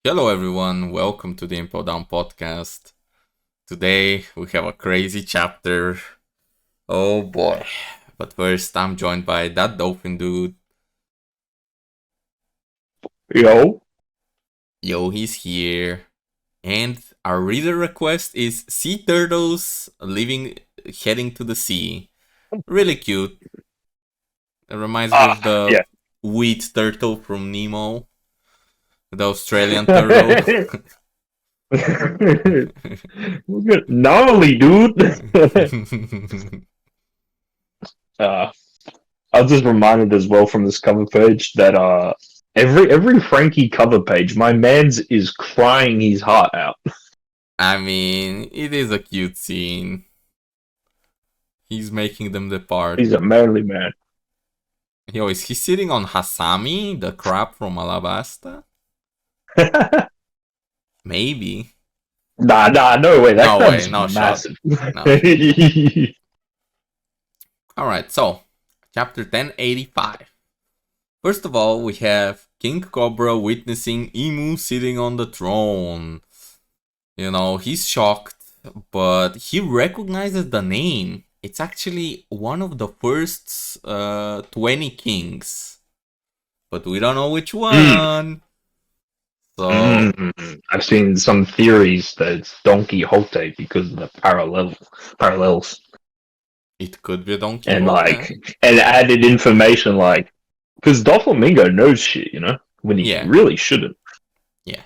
Hello everyone, welcome to the Impel Down podcast. Today we have a crazy chapter. Oh boy. But first I'm joined by ThatDolphinDude. Yo, Yo, he's here. And our reader request is sea turtles heading to the sea. Really cute. It reminds me of the yeah. wheat turtle from Nemo. The Australian turtle. Gnarly, dude. uh, I was just reminded as well from this cover page that every Frankie cover page, my man's is crying his heart out. I mean, it is a cute scene. He's making them depart. He's a manly man. Yo, is he sitting on Hasami, the crab from Alabasta? Maybe. Nah, no way. That No way, crab's no shot. massive. No. Alright, so, chapter 1085. First of all, we have King Cobra witnessing IMU sitting on the throne. You know, he's shocked, but he recognizes the name. It's actually one of the first 20 kings. But we don't know which one. So, I've seen some theories that it's Don Quixote because of the parallels. it could be Don And Quixote. and added information like because Doflamingo knows shit, when he Yeah, really shouldn't. yeah.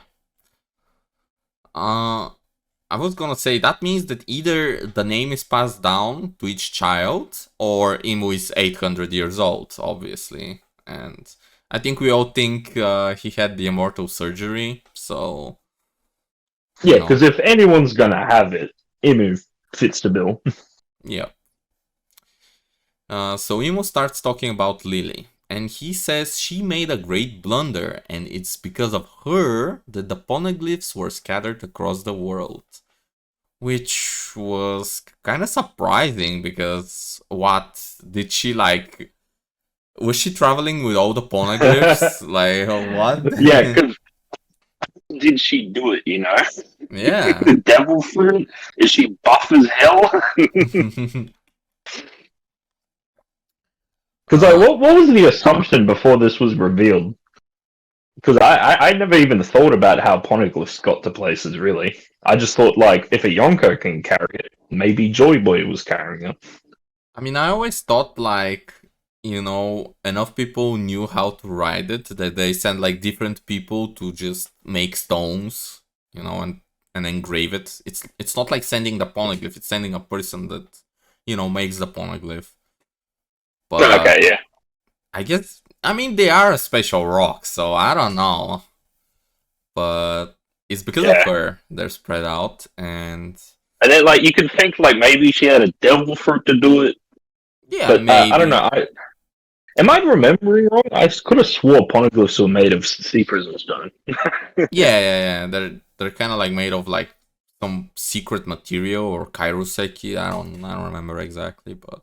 I was gonna say that means that either the name is passed down to each child, or Imu is 800 years old, obviously. And I think we all think he had the immortal surgery, so Yeah, because if anyone's gonna have it, Imu fits the bill. yeah. So Imu starts talking about Lily, and he says she made a great blunder, and it's because of her that the poneglyphs were scattered across the world. Which was kind of surprising because what did she like? Was she traveling with all the poneglyphs? Like what? Yeah, because did she do it? Yeah. The devil fruit? Is she buff as hell? Because uh, what was the assumption before this was revealed? Because I never even thought about how poneglyphs got to places. Really, I just thought like if a yonko can carry it, maybe Joy Boy was carrying it. I mean, I always thought like enough people knew how to ride it that they send like different people to just make stones, and engrave it. It's not like sending the poneglyph; it's sending a person that makes the poneglyph. Okay, But yeah. I mean, they are a special rock, so I don't know. But it's because of Yeah. her they're spread out, and And then, like, you could think, like, maybe she had a devil fruit to do it, yeah, but I don't maybe. know. Am I remembering wrong? I could have swore poneglyphs were made of sea prism stone. Yeah. They're kind of like made of like some secret material or kairoseki. I don't remember exactly, but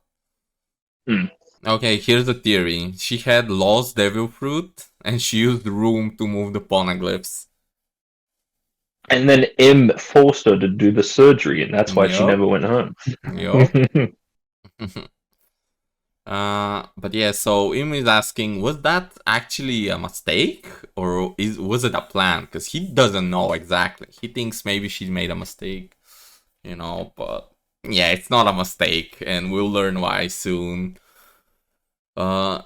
Hmm. okay. Here's the theory: she had lost devil fruit, and she used the room to move the poneglyphs. And then M forced her to do the surgery, and that's why she Yup, never went home. yup. But yeah, so Im is asking, was that actually a mistake or was it a plan? Because he doesn't know exactly. He thinks maybe she made a mistake, but yeah, it's not a mistake, and we'll learn why soon.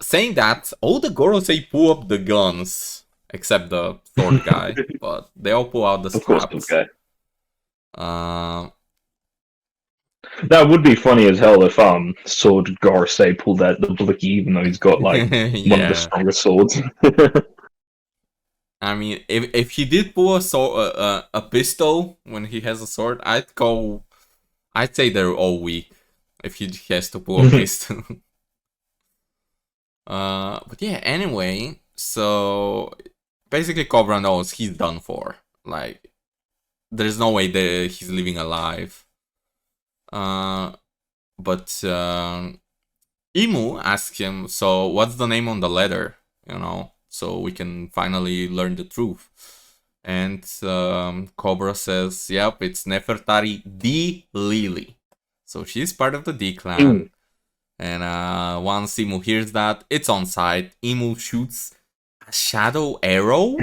Saying that, all the Gorosei pull up the guns, except the sword guy, but they all pull out the Of course, straps. okay. Uh, That would be funny as hell if Sword Gorosei pulled out the blicky, even though he's got like one of the yeah. strongest swords. I mean, if he did pull a pistol when he has a sword, I'd say they're all weak if he has to pull a pistol. But yeah, anyway, so basically Cobra knows he's done for. Like, there's no way that he's living alive. Uh, but Imu asks him, so what's the name on the letter? So we can finally learn the truth. And Cobra says, yep, it's Nefertari the Lily. So she's part of the D clan. And once Imu hears that, it's on site. Imu shoots a shadow arrow?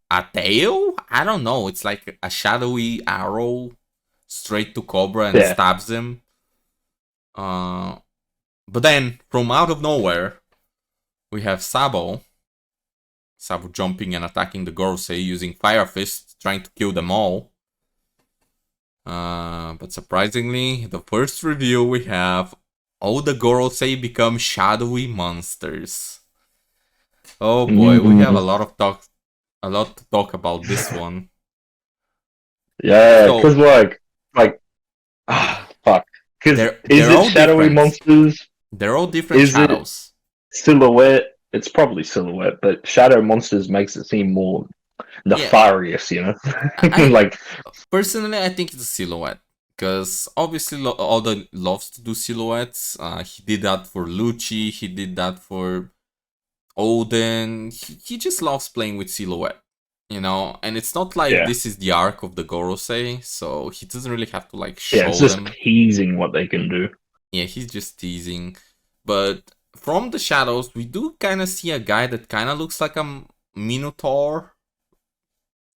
A tail? I don't know. It's like a shadowy arrow straight to Cobra and stabs him. But then, from out of nowhere, we have Sabo. Sabo jumping and attacking the Gorosei using Fire Fist, trying to kill them all. But surprisingly, the first reveal we have, all the Gorosei become shadowy monsters. Oh boy, we have a lot to talk about this one. Yeah, because fuck. Because is it shadowy monsters? They're all different shadows. Silhouette? It's probably silhouette, but shadow monsters makes it seem more nefarious, you know? Like, personally, I think it's a silhouette. Because obviously Oda loves to do silhouettes. He did that for Lucci, he did that for Oden. He just loves playing with silhouette, you know? And it's not like this is the arc of the Gorosei, so he doesn't really have to like show them. It's just teasing what they can do. Yeah, he's just teasing. But from the shadows, we do kind of see a guy that kind of looks like a Minotaur.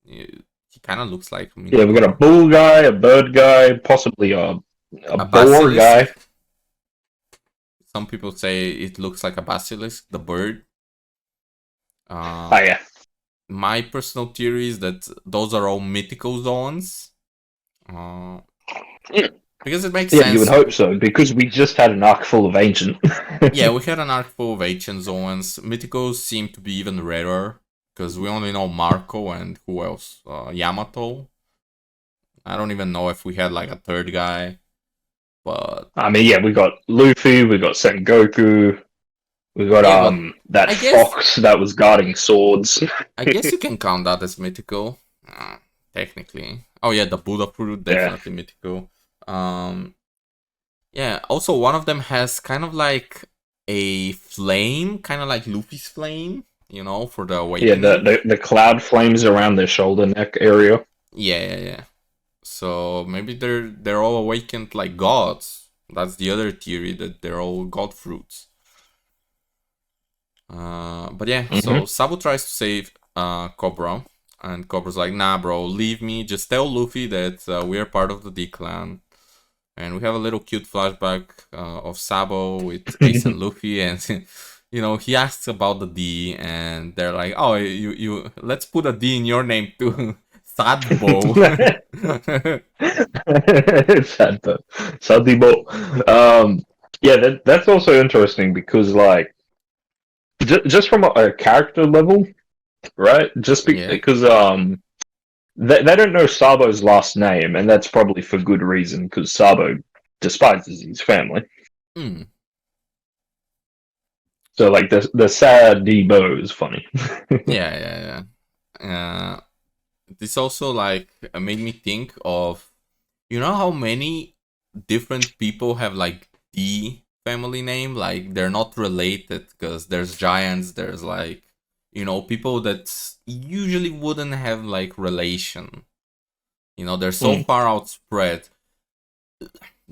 He kind of looks like Minotaur. Yeah, we got a bull guy, a bird guy, possibly a boar guy. Some people say it looks like a basilisk, the bird. Yeah. My personal theory is that those are all mythical zones. Because it makes sense. Yeah, you would hope so, because we just had an arc full of ancient. Yeah, we had an arc full of ancient zones. Mythicals seem to be even rarer, because we only know Marco and who else? Yamato. I don't even know if we had like a third guy. But I mean, yeah, we got Luffy, we got Sengoku, we got that fox that was guarding swords. I guess you can count that as mythical, technically. Oh yeah, the Buddha fruit, definitely mythical. Yeah, also one of them has kind of like a flame, kind of like Luffy's flame, you know, for the awakening. Yeah, the cloud flames around their shoulder neck area. Yeah. So maybe they're all awakened like gods. That's the other theory, that they're all god fruits. But yeah, so Sabo tries to save Cobra, and Cobra's like, nah bro, leave me, just tell Luffy that we're part of the D clan. And we have a little cute flashback of Sabo with Ace and Luffy, and you know, he asks about the D, and they're like, oh, you let's put a D in your name too. Sabo. Sadibo. Yeah, that's also interesting, because like just from a character level, right? Just because they don't know Sabo's last name, and that's probably for good reason, because Sabo despises his family. So like the Sadibo is funny. Yeah. This also like made me think of, you know how many different people have like D family name, like they're not related, because there's giants, there's like, you know, people that usually wouldn't have like relation, you know, they're so far outspread.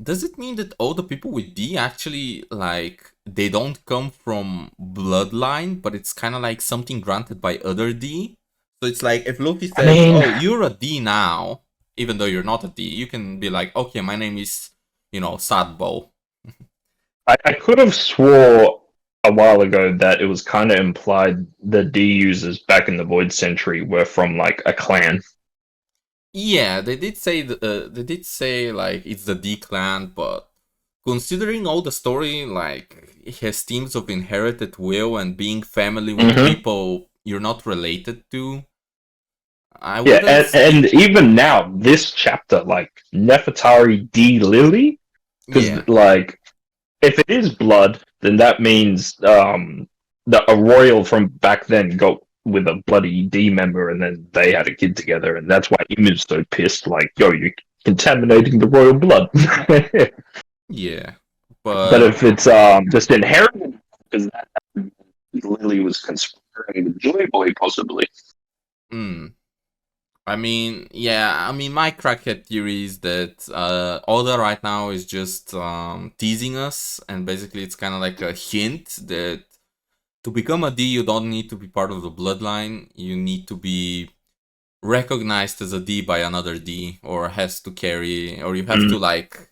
Does it mean that all the people with D actually like they don't come from bloodline, but it's kind of like something granted by other D? So it's like if Luffy says, oh, you're a D now, even though you're not a D, you can be like, okay, my name is, you know, Sabo. I could have swore a while ago that it was kind of implied the D users back in the Void Century were from like a clan. Yeah, they did say like it's the D clan, but considering all the story, like it has themes of inherited will and being family with people you're not related to. And even now, this chapter, like Nefertari D Lily, because like if it is blood, then that means that a royal from back then got with a bloody D member, and then they had a kid together, and that's why Imu's so pissed. Like, yo, you're contaminating the royal blood. Yeah, but if it's just inherited, because that Lily was conspiring with Joy Boy, possibly. I mean, yeah, I mean, my crackhead theory is that Oda right now is just teasing us, and basically it's kind of like a hint that to become a D, you don't need to be part of the bloodline. You need to be recognized as a D by another D, or has to carry, or you have to, like,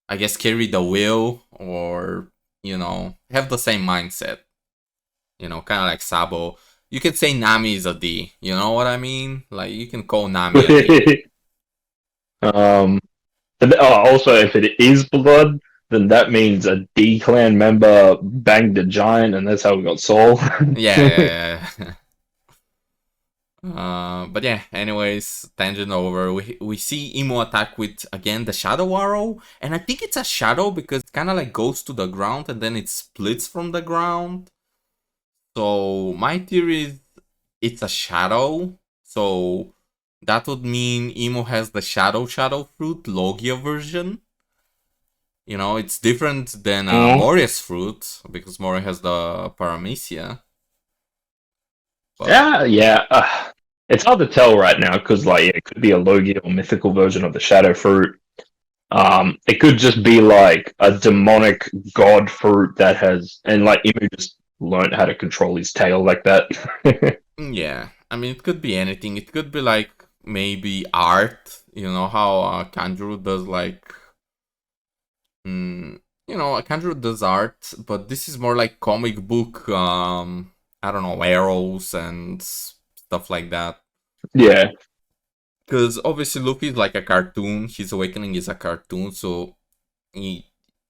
I guess, carry the will, or, you know, have the same mindset. You know, kind of like Sabo. You could say Nami is a D. You know what I mean? Like, you can call Nami a D. Also, if it is blood, then that means a D clan member banged a giant, and that's how we got Soul. Yeah. But yeah, anyways, tangent over. We see Imo attack with, again, the shadow arrow, and I think it's a shadow because it kind of like goes to the ground and then it splits from the ground. So my theory is it's a shadow. So that would mean Imo has the shadow fruit, Logia version. You know, it's different than Moria's fruit because Moria has the Paramecia. But... Yeah. It's hard to tell right now because, like, it could be a Logia or mythical version of the shadow fruit. It could just be like a demonic god fruit that has, and like Imu just learned how to control his tail like that. Yeah, I mean, it could be anything. It could be like maybe art. You know how Kanjuro does like, you know, Kanjuro does art, but this is more like comic book. I don't know, arrows and stuff like that. Yeah. Because obviously Luffy is like a cartoon. His awakening is a cartoon, so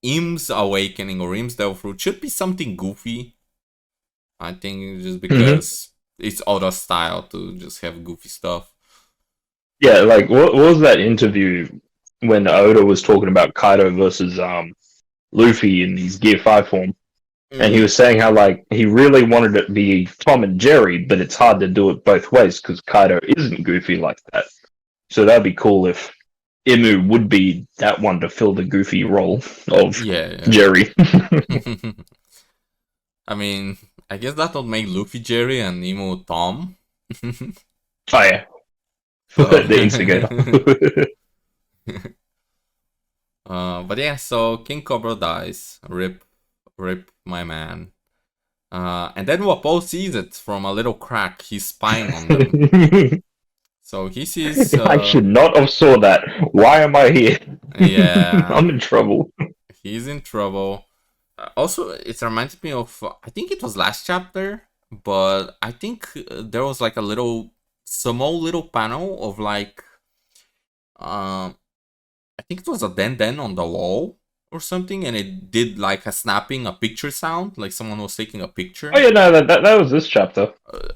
Im's awakening or Im's Devil Fruit should be something goofy. I think just because it's Oda's style to just have goofy stuff. Yeah, like what was that interview when Oda was talking about Kaido versus Luffy in his Gear 5 form? And he was saying how, like, he really wanted it to be Tom and Jerry, but it's hard to do it both ways because Kaido isn't goofy like that. So that'd be cool if Imu would be that one to fill the goofy role of Jerry. I mean, I guess that would make Luffy Jerry and Imu Tom. Oh, yeah. The instigator. But yeah, so King Cobra dies. Rip my man. And then Wapo sees it from a little crack. He's spying on them. So he sees... I should not have saw that. Why am I here? Yeah. I'm in trouble. He's in trouble. Also, it reminds me of... I think it was last chapter, but I think there was like a small little panel of like... I think it was a den on the wall or something, and it did like a picture sound, like someone was taking a picture. Oh yeah, no, that was this chapter.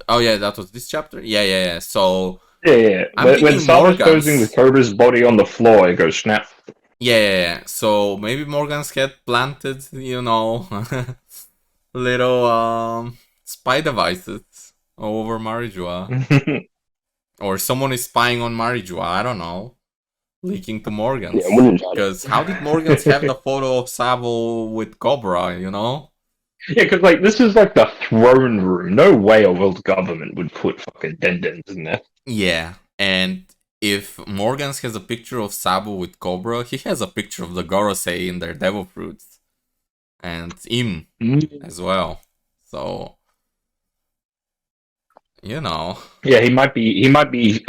Oh yeah, that was this chapter. Yeah. So yeah. When Sabo's posing with Cobra's body on the floor, it goes snap. Yeah. So maybe Morgan's head planted, you know, little spy devices over Marijua, or someone is spying on Marijua. I don't know. Leaking to Morgan's. Yeah, because how did Morgan's have the photo of Sabo with Cobra, you know? Yeah, because like this is like the throne room. No way a world government would put fucking dendens in there. Yeah, and if Morgan's has a picture of Sabo with Cobra, he has a picture of the Gorosei in their devil fruits. And Im as well. So you know. Yeah, he might be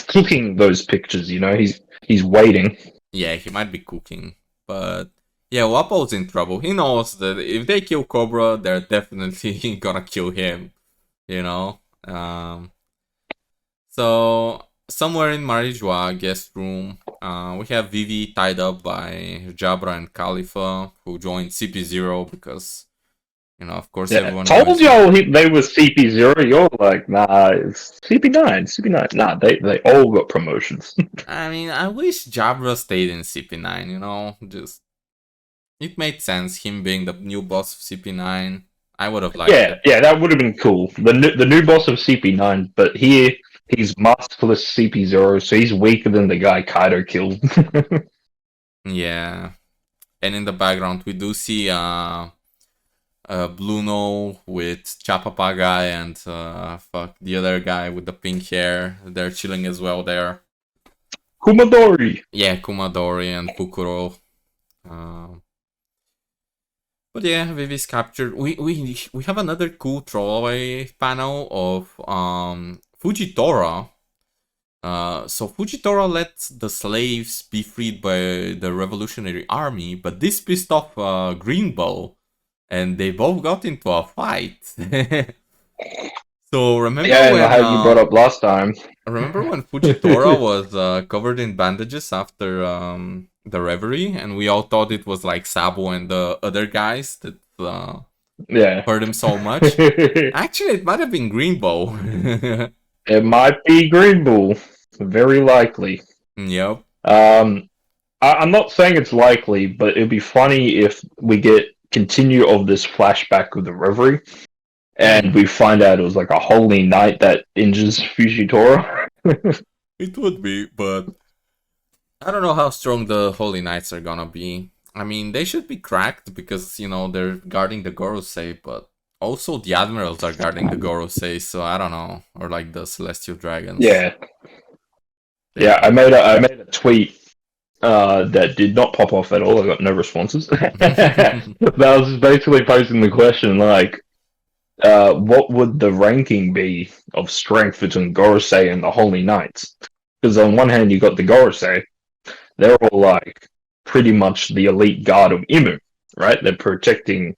cooking those pictures, you know, he's waiting. Yeah, he might be cooking. But yeah, Wapo's in trouble. He knows that if they kill Cobra, they're definitely gonna kill him. You know? So somewhere in Marijua guest room, we have Vivi tied up by Jabra and Khalifa, who joined CP0 because, you know, of course, everyone told y'all they were CP0. You're like, nah, it's CP9. Nah, they all got promotions. I mean, I wish Jabra stayed in CP9, you know, just it made sense him being the new boss of CP9. I would have liked it. Yeah, that would have been cool. The new boss of CP9, but here he's maskless CP0, so he's weaker than the guy Kaido killed. Yeah. And in the background we do see Bluno with Chapapaga and fuck the other guy with the pink hair. They're chilling as well there. Kumadori. Yeah, Kumadori and Pukuro. But yeah, Vivi's captured. We have another cool throwaway panel of Fujitora. So Fujitora let the slaves be freed by the Revolutionary Army, but this pissed off Greenbow, and they both got into a fight. So remember when how you brought up last time. remember when Fujitora was covered in bandages after the reverie, and we all thought it was like Sabo and the other guys that hurt him so much? Actually, it might have been Greenbow. It might be Greenbull. Very likely. Yep. I'm not saying it's likely, but it'd be funny if we get continue of this flashback of the reverie, and we find out it was like a holy knight that injures Fujitora. It would be, but I don't know how strong the holy knights are gonna be. I mean, they should be cracked because, you know, they're guarding the Gorosei, but also the admirals are guarding the Gorosei, so I don't know. Or like the celestial dragons. Yeah, I made a tweet that did not pop off at all. I got no responses. That was just basically posing the question like, what would the ranking be of strength between Gorosei and the Holy Knights? Because on one hand, you got the Gorosei, they're all like pretty much the elite guard of IMU, right? They're protecting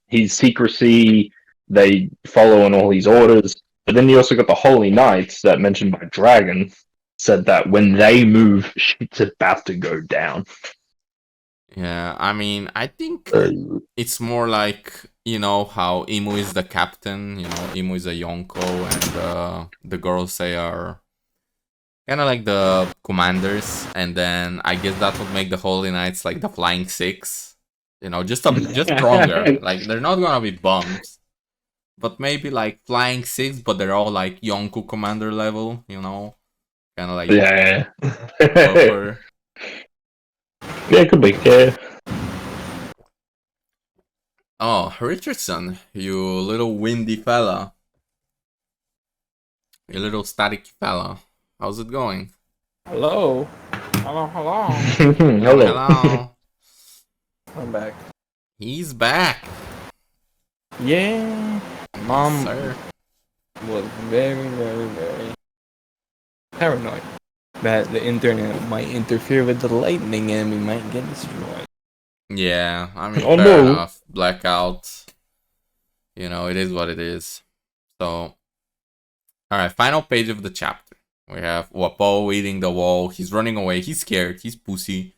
his secrecy. They follow on all his orders. But then you also got the Holy Knights that mentioned by Dragon said that when they move, shit's about to go down. Yeah, I mean, I think it's more like, you know, how IMU is the captain, you know, IMU is a yonko, and the Gorosei are kind of like the commanders, and then I guess that would make the Holy Knights like the Flying Six, you know, just stronger. Like, they're not gonna be bums, but maybe like Flying Six, but they're all like yonko commander level, you know, kind of like tougher. Yeah, it could be. Yeah. Oh, Rchrdsn, you little windy fella. You little staticky fella. How's it going? Hello. Hello. Hello. I'm back. He's back. Yeah. Mom Sir. was very paranoid that the internet might interfere with the lightning and we might get destroyed. Yeah, I mean, fair enough. Blackout. You know, it is what it is. So, alright, final page of the chapter. We have Wapo eating the wall. He's running away. He's scared. He's pussy.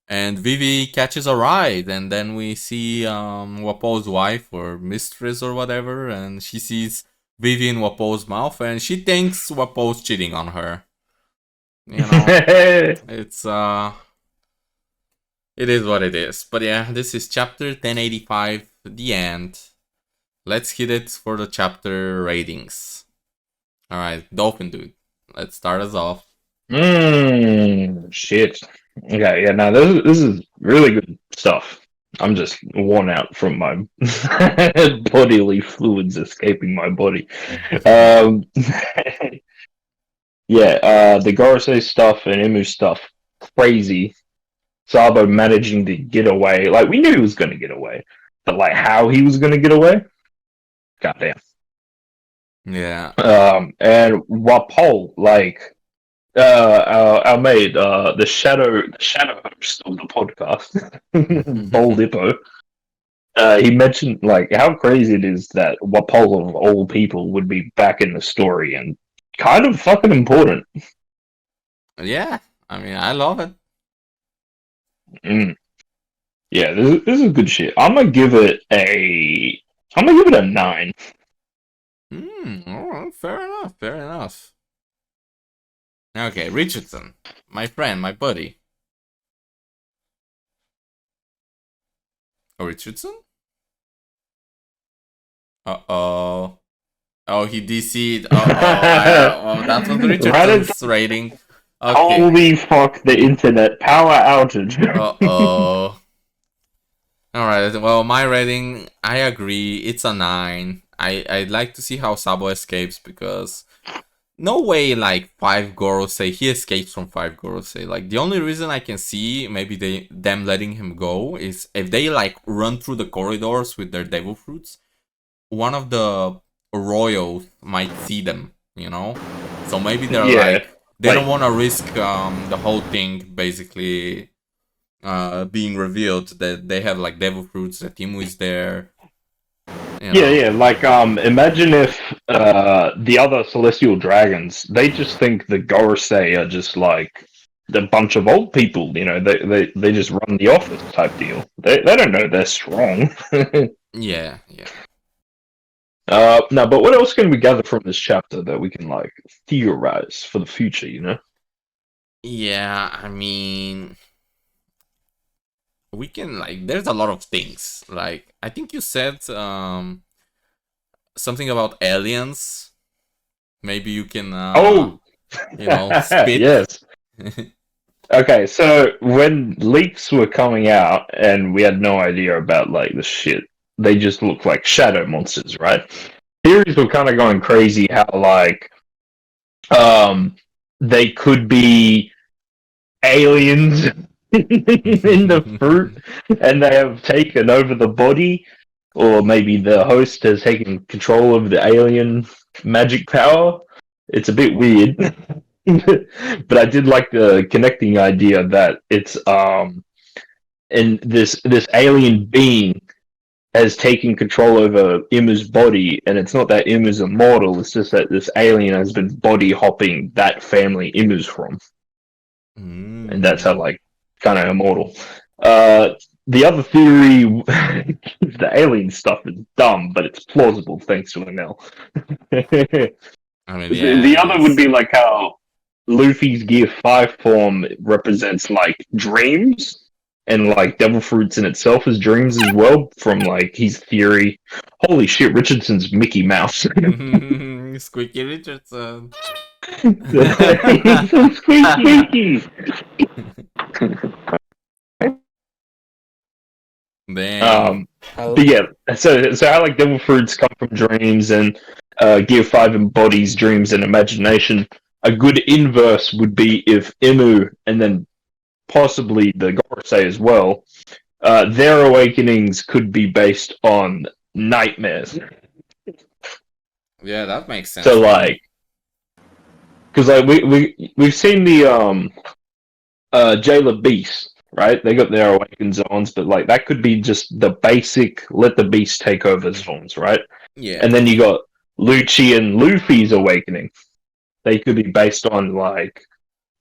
And Vivi catches a ride. And then we see Wapo's wife or mistress or whatever. And she sees Vivi in Wapo's mouth. And she thinks Wapo's cheating on her. You know, it's it is what it is. But yeah, this is chapter 1085, the end. Let's hit it for the chapter ratings. Alright, DolphinDude, let's start us off. Shit. Okay, yeah, no, this is really good stuff. I'm just worn out from my bodily fluids escaping my body. Yeah, the Gorosei stuff and Imu stuff, crazy. Sabo managing to get away. Like, we knew he was going to get away. But, like, how he was going to get away? Goddamn. Yeah. And Wapol, like, our mate, the shadow host of the podcast, Bold Hippo, he mentioned, like, how crazy it is that Wapol, of all people, would be back in the story and kind of fucking important. Yeah, I mean, I love it. Yeah, this is good shit. I'm gonna give it a 9. Oh, fair enough. Okay, Rchrdsn, my friend, my buddy. Oh, Rchrdsn? Uh-oh. Oh, he DC'd. Uh-oh. That was Rchrdsn's rating. Okay. Holy fuck, the internet power outage. Uh-oh. Alright, well, my rating, I agree, it's a 9. I'd like to see how Sabo escapes because no way, like, 5 Gorosei, he escapes from 5 Gorosei. Like, the only reason I can see maybe them letting him go is if they, like, run through the corridors with their devil fruits, one of the royals might see them, you know? So maybe they're Yeah, like, they don't like- want to risk the whole thing basically being revealed that they have like devil fruits, that Timu is there. You know. Yeah, like imagine if the other celestial dragons, they just think the Gorosei are just like a bunch of old people, you know, they just run the office type deal. They don't know they're strong. Yeah. No, but what else can we gather from this chapter that we can like theorize for the future, you know? Yeah, I mean, we can like there's a lot of things. Like I think you said something about aliens. Maybe you can spit. Yes. Okay, so when leaks were coming out and we had no idea about like the shit, they just looked like shadow monsters, right? Theories were kind of going crazy how like they could be aliens in the fruit and they have taken over the body, or maybe the host has taken control of the alien magic power. It's a bit weird. But I did like the connecting idea that it's and this alien being has taken control over Imu's body, and it's not that Imu's immortal, it's just that this alien has been body hopping that family Imu's from. And that's how like kind of immortal. The other theory, the alien stuff is dumb, but it's plausible thanks to ML. I mean, yeah. The other would be like how Luffy's Gear 5 form represents like dreams, and like devil fruits in itself is dreams as well, from like his theory. Holy shit, Richardson's Mickey Mouse. Squeaky Richardson. He's so squeaky. Damn. But yeah, so how like devil fruits come from dreams, and Gear 5 embodies dreams and imagination. A good inverse would be if Imu and then possibly the Gorosei as well, their awakenings could be based on nightmares. Yeah, that makes sense. So like, because like we've seen the Jailer Beast, right? They got their awakened zones, but like that could be just the basic let the beast take over zones, right? Yeah. And then you got Lucci and Luffy's awakening. They could be based on like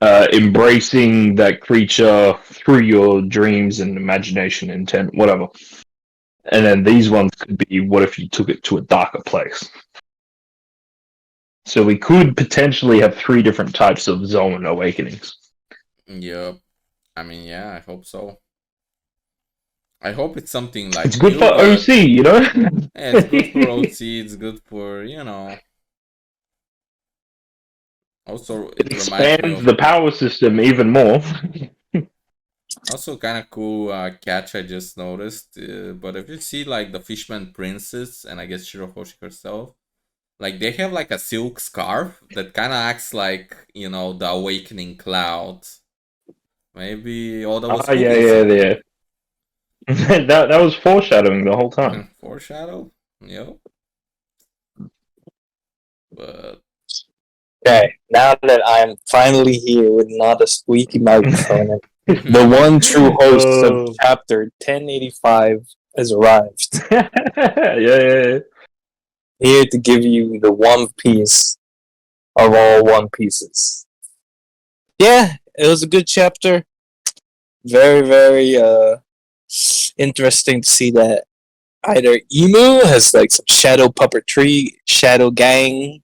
embracing that creature through your dreams and imagination, intent, whatever. And then these ones could be what if you took it to a darker place. So we could potentially have 3 different types of zone awakenings. Yep. I mean, yeah, I hope so. I hope it's something like It's good new, for but... OC, you know? Yeah, it's good for OC, it's good for, you know... Also, It it reminds me expands of... the power system even more. Also, kind of cool catch I just noticed. But if you see, like, the Fishman Princess, and I guess Shirohoshi herself, like, they have, like, a silk scarf that kind of acts like, you know, the awakening cloud. Maybe Oda was Yeah. that was foreshadowing the whole time. Foreshadow? Yep. But... Okay, now that I am finally here with not a squeaky microphone, the one true host of chapter 1085 has arrived. Yeah. Here to give you the One Piece of all One Pieces. Yeah, it was a good chapter. Very, very interesting to see that either Emu has like some shadow puppetry, shadow gang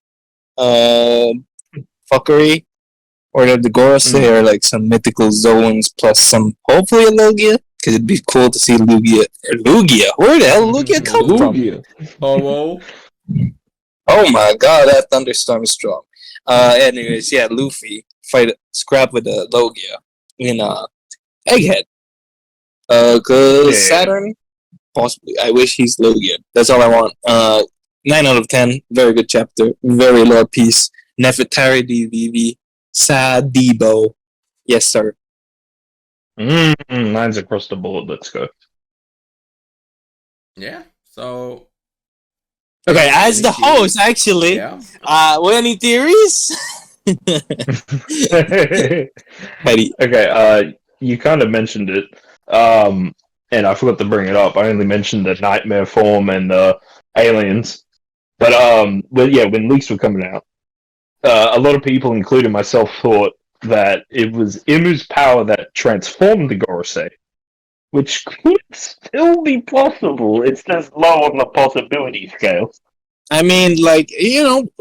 fuckery, or the Gorosei are like some mythical zones plus some hopefully a Logia, because it'd be cool to see Lugia. Where the hell Lugia come from? Hello? Oh my god, that thunderstorm is strong. Anyways, yeah, Luffy scrap with the Logia in Egghead. Cause Yeah. Saturn possibly. I wish he's Logia. That's all I want. 9 out of 10. Very good chapter. Very lore piece. Nefertari vivi. Sabo. Yes, sir. Mine's across the board. Let's go. Yeah. So Okay, as any the theories? host, actually, Yeah. any theories? Petty. Okay, you kind of mentioned it, and I forgot to bring it up. I only mentioned the nightmare form and aliens, but when leaks were coming out, a lot of people, including myself, thought that it was Imu's power that transformed the Gorosei, which could still be possible. It's just low on the possibility scale. I mean, like,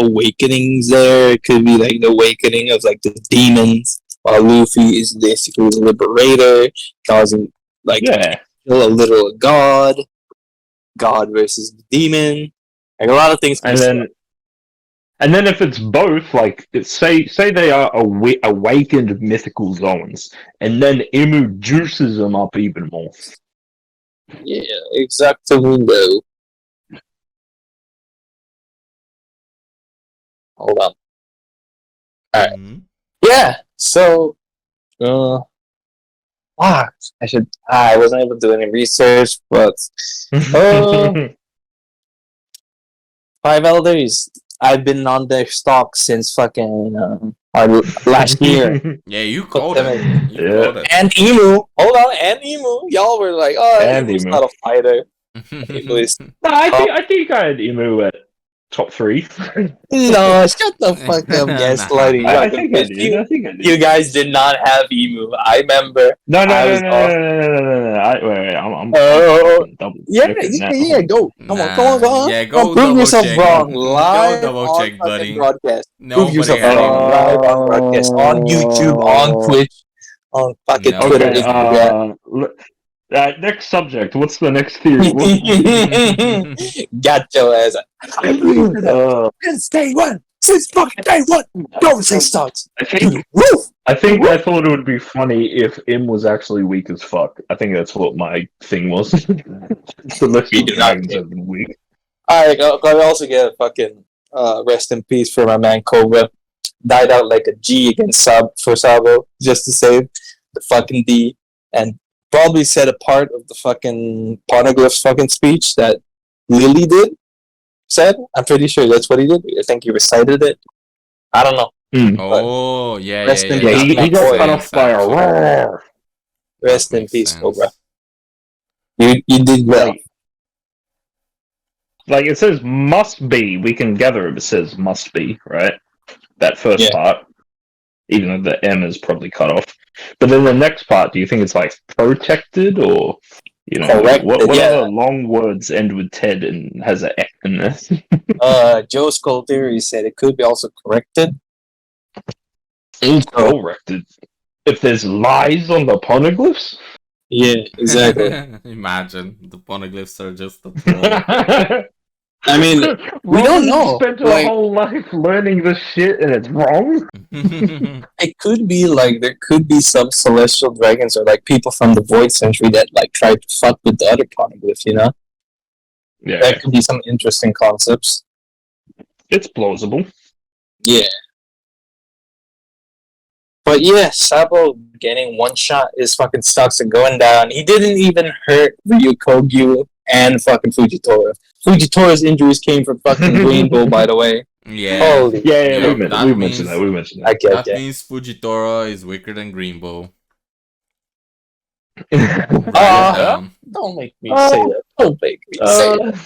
awakenings there. It could be like the awakening of like the demons, while Luffy is basically the liberator, causing like Yeah. a little god versus the demon. Like a lot of things. And then if it's both, like say they are awakened mythical zones, and then Imu juices them up even more. Yeah, exactly. No. Hold on. Alright. Mhm. Yeah. So, I wasn't able to do any research, but Five Elders. I've been on their stock since fucking last year. Yeah, you called them it. in. You Yeah. called it. And Emu. Hold on, and Emu. Y'all were like, oh, And Emu's Emu. not a fighter. Emu is. No, I think I had Imu at top 3. No, shut the fuck up, gaslighting. Nah. I think I did. I think I did. You guys did not have Emu. I remember. No. Wait. I'm double Yeah, checking now. go. Come on. Yeah, go Prove double yourself check. wrong. Go Live double on check, fucking buddy. broadcast. Prove Nobody yourself had wrong. him. Live on broadcast. On YouTube, on Twitch, on fucking No. Twitter, Okay, Instagram. next subject. What's the next theory? Got your ass. I believe in that. Since day one. Since fucking day one. Don't say starts. I think I thought it would be funny if Im was actually weak as fuck. I think that's what my thing was. The list You of do not dragons think. have been weak. Alright, I also get a fucking rest in peace for my man Cobra. Died out like a G against Sabo just to save the fucking D, and probably said a part of the fucking Poneglyph's fucking speech that Lily said. I'm pretty sure that's what he did. I think he recited it. I don't know. Oh, yeah. Rest in that peace, He makes got cut sense, off by a actually. roar. Rest That in makes peace, sense. Cobra. You did well. Like it says must be. We can gather it says must be, right? That first Yeah. part. Even though the M is probably cut off. But then the next part, do you think it's like protected or Corrected, what yeah. other long words end with Ted and has an F in this? Joe Skull Theory said it could be also corrected. Corrected. If there's lies on the poneglyphs? Yeah, exactly. Imagine the poneglyphs are just a troll. I mean, we don't know. Spent Like, a whole life learning this shit and it's wrong? it could be like there could be some celestial dragons or like people from the Void Century that like tried to fuck with the other poneglyphs, Yeah. That could be some interesting concepts. It's plausible. Yeah. But yeah, Sabo getting one shot is fucking stocks are going down. He didn't even hurt Ryukogyu and fucking Fujitora. Fujitora's injuries came from fucking Rainbow, by the way. Yeah. Holy. Yeah, that we means- mentioned that. We mentioned I that. get That that. means Fujitora is weaker than Greenbow. Don't make me say that. Don't make me say that.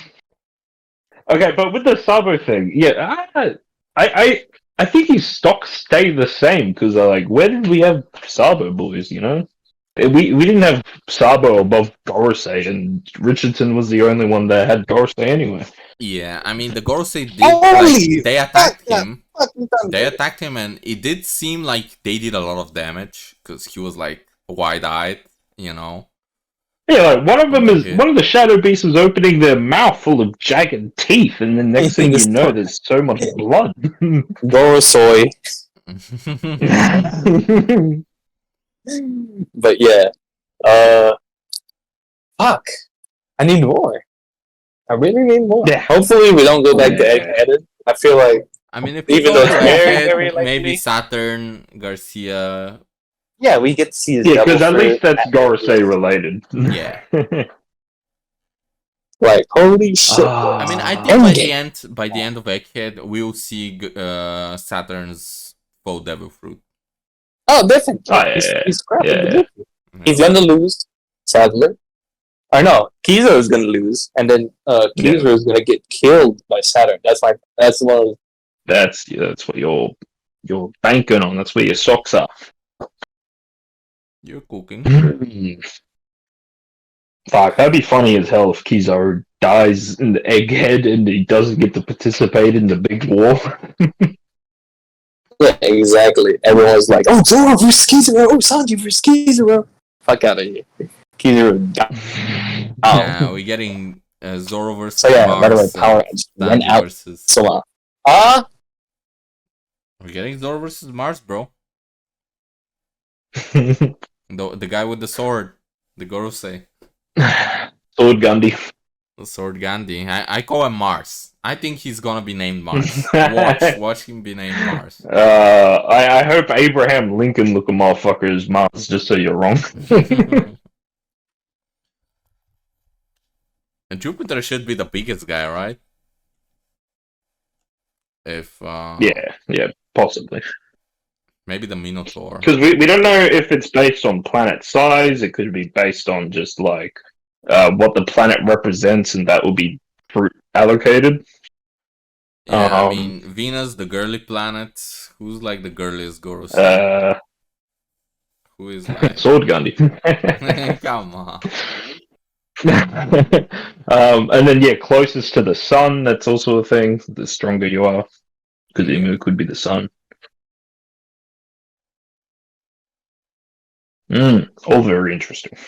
Okay, but with the Sabo thing, yeah, I think his stocks stay the same because like, where did we have Sabo boys? We didn't have Sabo above Gorosei, and Rchrdsn was the only one that had Gorosei anyway. Yeah, I mean the Gorosei did Holy they attacked fuck, him. Fucking They attacked him, and it did seem like they did a lot of damage because he was like wide-eyed, Yeah, like one of the shadow beasts was opening their mouth full of jagged teeth, and the next thing you know, there's so much blood. Gorosei. But yeah. Fuck. I need more. I really need more. Yeah. Hopefully, we don't go back to Yeah. egg-headed. I feel like, I mean, if we even go though to it's very, Egghead, very maybe likely, Saturn, Garcia. yeah, we get to see his Yeah, devil because at least fruit. that's Gorosei related. Yeah. Like, holy shit! I mean, I Ah. think Endgame. by the end of Egghead, we'll see Saturn's full devil fruit. Oh, definitely. Oh, He's scrapping the yeah. devil fruit. He's gonna lose, sadly. Or no, Kizo is gonna lose, and then Kizo is gonna get killed by Saturn. That's one of That's what you're banking on. That's where your socks are. You're cooking. Fuck, that'd be funny as hell if Kizaru dies in the egghead and he doesn't get to participate in the big war. yeah, exactly. Everyone's like, "Oh, Zoro versus Kizaru! Oh, Sanji versus Kizaru!" Fuck out of here. Kizaru died. Yeah, we're getting Zoro versus So yeah, Mars. by the way, Power Rangers went Sanji out versus. so long. We're getting Zoro versus Mars, bro. The guy with the sword, the Gorosei. Sword Gandhi. The sword Gandhi. I call him Mars. I think he's gonna be named Mars. Watch him be named Mars. I hope Abraham Lincoln looking motherfucker is Mars, just so you're wrong. And Jupiter should be the biggest guy, right? If yeah, possibly. maybe the Minotaur. Because we don't know if it's based on planet size. It could be based on just like what the planet represents, and that will be fruit allocated. Yeah, I mean Venus, the girly planet. Who's like the girliest Gorosei? Who is like Sword Gandhi. Come on. And then yeah, closest to the sun. That's also a thing. The stronger you are, because IMU could be the sun. All very interesting.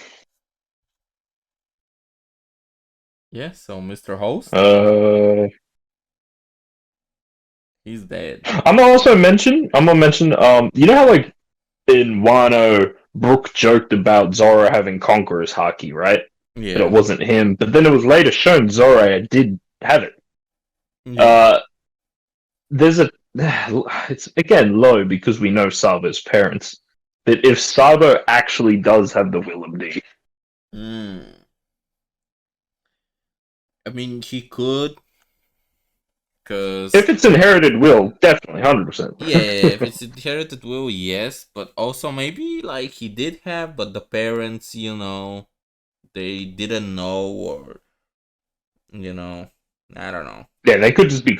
Yeah, so Mr. Host, he's dead. I'm gonna mention, you know how like in Wano, Brook joked about Zoro having Conqueror's Haki, right? Yeah. But it wasn't him. But then it was later shown Zoro did have it. Yeah. There's it's again low because we know Sabo's parents. But if Sabo actually does have the Will of D, I mean, he could. Cause if it's inherited will, definitely 100%. yeah, if it's inherited will, yes, but also maybe like he did have, but the parents, they didn't know, or I don't know. Yeah, they could just be.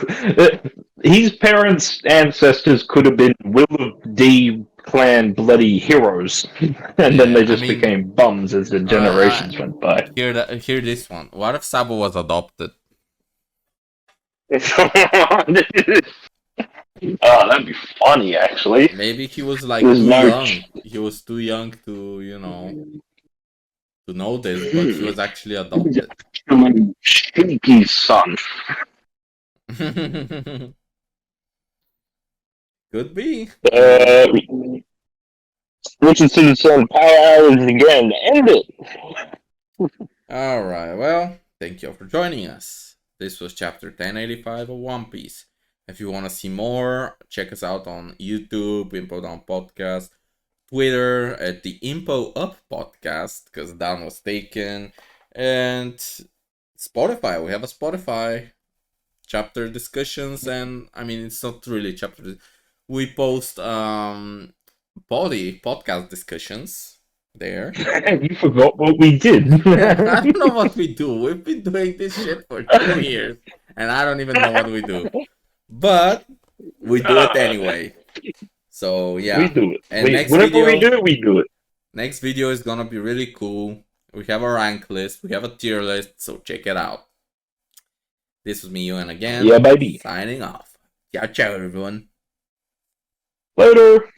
His parents' ancestors could have been Will of D clan bloody heroes, and then they just became bums as the generations went by. Hear this one. What if Sabo was adopted? Oh, that'd be funny, actually. Maybe he was like too young. He was too young to, to know this, but he was actually adopted. Stinky son. Could be. Richardson said power hours again. End it. Alright, well, thank you all for joining us. This was chapter 1085 of One Piece. If you want to see more, check us out on YouTube, Impel Down Podcast, Twitter at the Impel Up Podcast, because down was taken, and Spotify. We have a Spotify chapter discussions, and I mean, it's not really chapter. We post podcast discussions there. You forgot what we did. I don't know what we do. We've been doing this shit for 2 years, and I don't even know what we do. But we do it anyway. So yeah, we do it. And whatever we do, we do it. Next video is gonna be really cool. We have a rank list, we have a tier list, so check it out. This was me, Yuen again. Yeah, baby. Signing off. Ciao, ciao, everyone. Later.